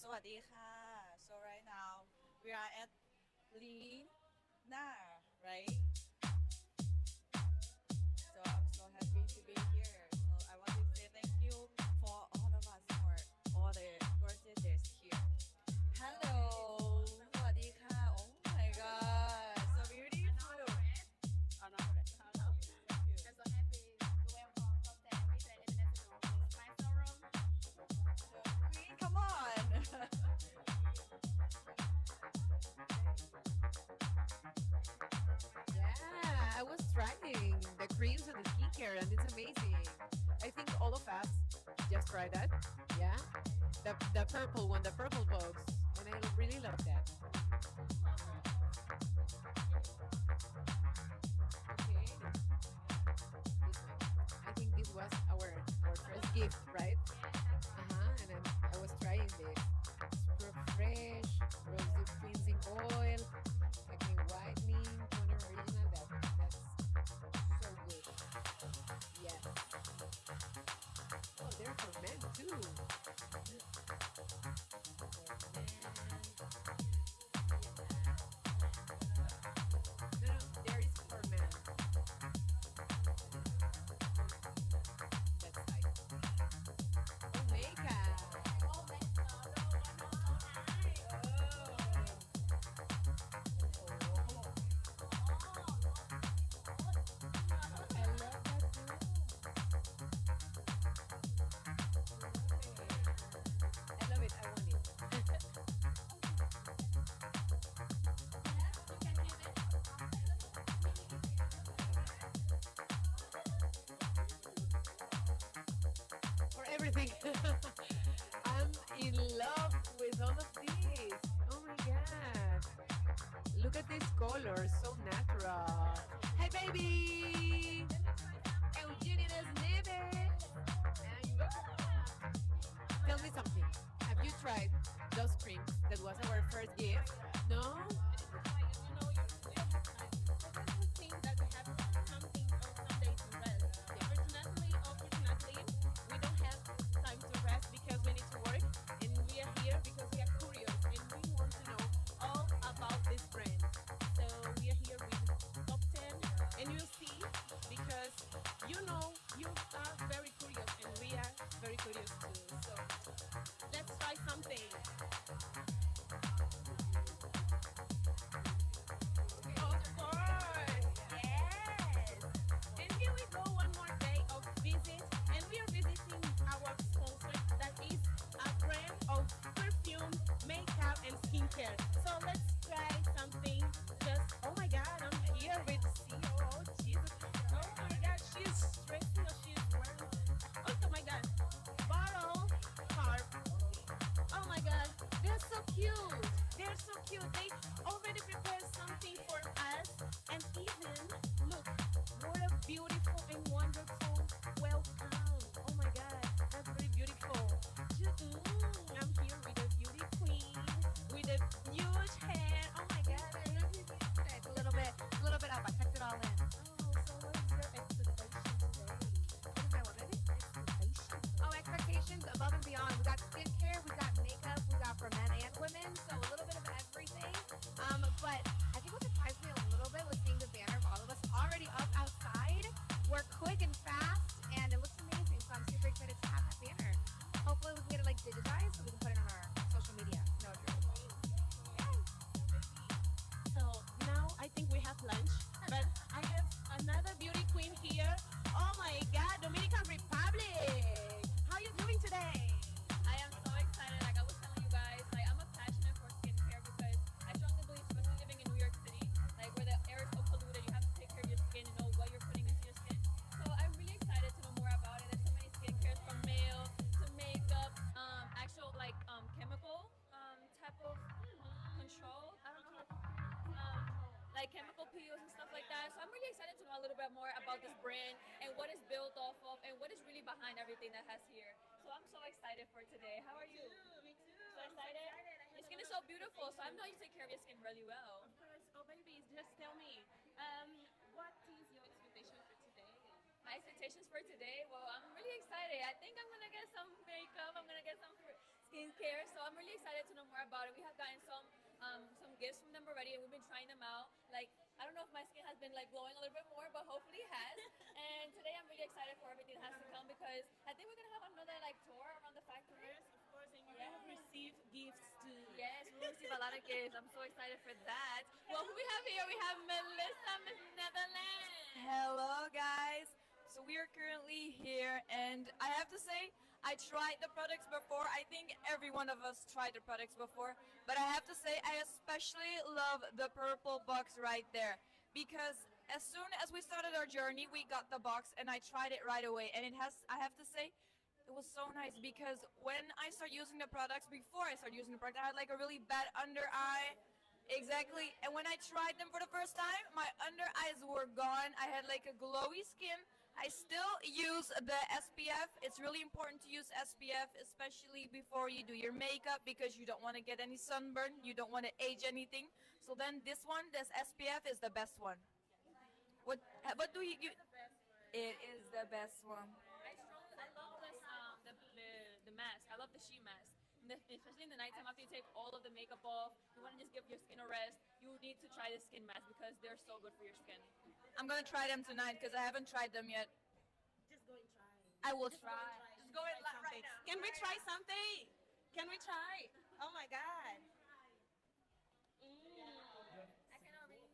สวัสดีค่ะ So right now we are at Lina, right? So I'm so happy to be here. So I want to say thank you for all of us for all the gorgeous here. Hello, สวัสดีค่ะ Oh my god, so beautiful. Oh, no, thank you. I'm so happy to welcome Pattaya Nightlife International to my showroom. So, Queen, come on. Yeah, I was trying the creams and the skincare, and it's amazing. I think all of us just try that. Yeah, the purple one, the purple box, and I really love that. Okay, this one. I think this was our first gift, right? And I was trying this. Scrub Fresh, Rosy Cleansing Oil, Acne Whitening, Toner Original. That's so good. Yes. Oh, they're for men too. No, no, there is for men. That's like, oh, makeup. Oh, that's I love that too. I love it. I want it. For everything. I'm in love with all of these. Oh my god. Look at this color, so natural. Hey baby! Eugenia Nieves! Tell me something. Have you tried those creams? That was our first gift. No? Very curious too. So let's try something. Of course, yes. And here we go, one more day of visit, and we are visiting our sponsor that is a brand of perfume, makeup, and skincare. So let's try something. Just oh my God, I'm here with CEO. Oh Jesus, oh my God, she's dressing or she's wearing. Oh my God, bottle harp. Oh my God, they're so cute. They're so cute. They already prepared something for us. And even, look, what a beautiful and wonderful welcome. Oh my God, that's very beautiful. I'm here with a beauty queen with a huge hair. Oh my God, I love you. It's a little bit up. I tucked it all in. Oh, so what is your expectation today? What is my what? Expectation. Oh, expectations above and beyond. We got skincare, we got makeup, we got for men and women, so a little bit of everything. But I think what surprised me a little bit was seeing the banner of all of us already up outside. We're quick and fast, and it looks amazing. So I'm super excited to have that banner. Hopefully we can get it like digitized so we can put it on our social media. No, So now I think we have lunch, but I have another beauty queen here. Oh my God, Dominican Republic! How you doing today? I am so excited. Like I was telling you guys, like I'm a passionate for skincare because I strongly believe, especially living in New York City, like where the air is so polluted, you have to take care of your skin and know what you're putting into your skin. So I'm really excited to know more about it. There's so many skincares from male to makeup, actual like chemical type of control. I don't know. Like chemical peels and stuff like that. So I'm really excited to know a little bit more about this brand and what it's built off of and what is really behind everything that has here. So I'm so excited for today. How are you? Me too. So excited? Your skin is so beautiful. So I know you take care of your skin really well. Of course. Oh, babies, just tell me, what is your expectation for today? My expectations for today, well, I'm really excited. I think I'm gonna get some makeup. I'm gonna get some skincare. So I'm really excited to know more about it. We have gotten some gifts from them already, and we've been trying them out. Like I don't know if my skin has been like glowing a little bit more, but hopefully it has. And today I'm really excited for everything that has to come because I think we're gonna have another like tour around the factory. Yes, of course, and you will receive gifts too. Yes, we will receive a lot of gifts. I'm so excited for that. Well, who we have here? We have Melissa, Miss Netherlands. Hello, guys. So we are currently here, and I have to say, I tried the products before. I think every one of us tried the products before, but I have to say, I especially love the purple box right there because as soon as we started our journey, we got the box, and I tried it right away. And it has, I have to say, it was so nice because when I started using the products, before I started using the product, I had like a really bad under eye. Exactly. And when I tried them for the first time, my under eyes were gone. I had like a glowy skin. I still use the SPF. It's really important to use SPF, especially before you do your makeup because you don't want to get any sunburn. You don't want to age anything. So then this one, this SPF is the best one. What do you? It is the best one. I love this the mask. I love the sheet mask. Especially in the nighttime after you take all of the makeup off, you want to just give your skin a rest. You need to try the skin mask because they're so good for your skin. I'm gonna try them tonight because I haven't tried them yet. Just go and try. I will Just go and try. try. Just go and Try right something. now. Can we try something? Can we try? Oh my God. I cannot read.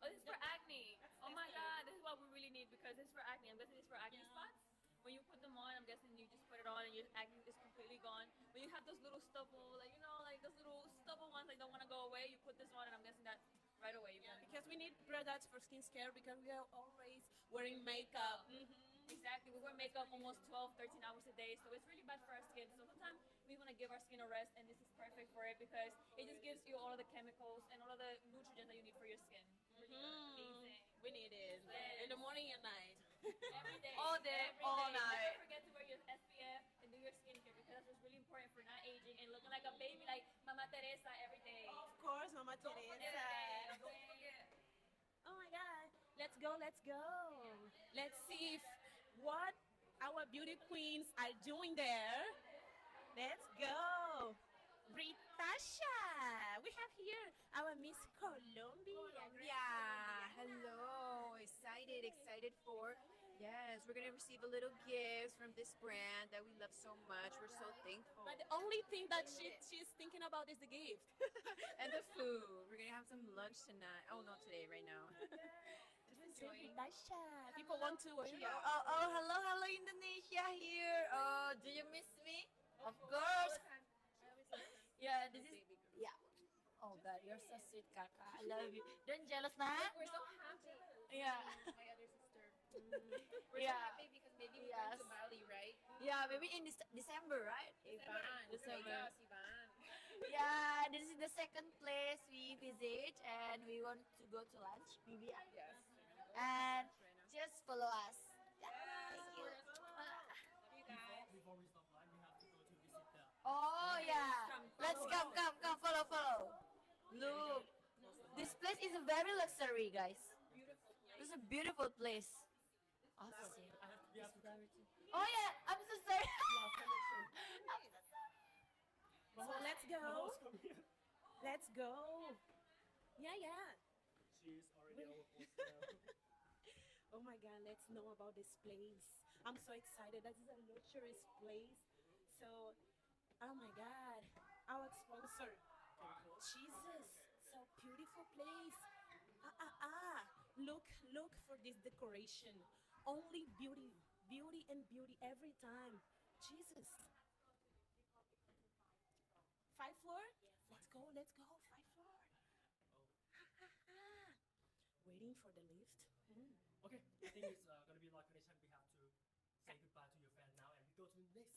Oh, this is for acne. Oh my god, this is what we really need because this is for acne. I'm guessing it's for acne spots. When you put them on, I'm guessing you just put it on and your acne is completely gone. When you have those little stubble, like like those little stubble ones that don't want to go away, you put this on and I'm guessing that right away you're gonna. Because we need products for skincare because we are always wearing makeup. Exactly. We wear makeup almost 12, 13 hours a day, so it's really bad for our skin. So sometimes we want to give our skin a rest, and this is perfect for it because it just gives you all of the chemicals and all of the nutrients that you need for your skin. Really amazing. We need it in the morning and night. Every day. All day, every all day. night. Never forget to wear your SPF and do your skincare because that's what's really important for not aging and looking like a baby like Mama Teresa every day. Of course, Mama Don't forget Teresa. it. Don't forget. Oh my God. Let's go, let's go. Let's see what our beauty queens are doing there. Let's go. Britasha. We have here our Miss Colombia. Yeah, hello. Excited for. Yes, we're gonna receive a little gift from this brand that we love so much. We're so thankful. But the only thing that she's thinking about is the gift. And the food. We're gonna have some lunch tonight. Oh, not today, right now. Just enjoying. Britasha. People want to. Hello, Indonesia here. Oh, do you miss me? Of course. Yeah, this is. Yeah. Oh God, you're so sweet, Kaka. I love you. Don't jealous, nah. We're so happy. Yeah. My other sister. We're so Yeah. happy because maybe we're Yes. going to Bali, right? Yeah, maybe in December, right? December. Yeah, this is the second place we visit, and we want to go to lunch, maybe. Yes. And just follow us. Yeah, thank you. Before we stop live, we have to go to visit the. Oh yeah, let's come, follow. Look, this place is a very luxury, guys. This is a beautiful place. Awesome. Oh yeah, I'm so sorry. I'm so sorry. So let's go. Let's go. Yeah. She's already our host now. Oh my God, let's know about this place. I'm so excited. This is a luxurious place. So, oh my God, our sponsor. Jesus, so beautiful place. Look for this decoration. Only beauty and beauty every time. Jesus. 5th floor? Let's go. 5th floor. Waiting for the lift. Okay, I think it's gonna be like connection. We have to say goodbye to your fans now, and we go to the next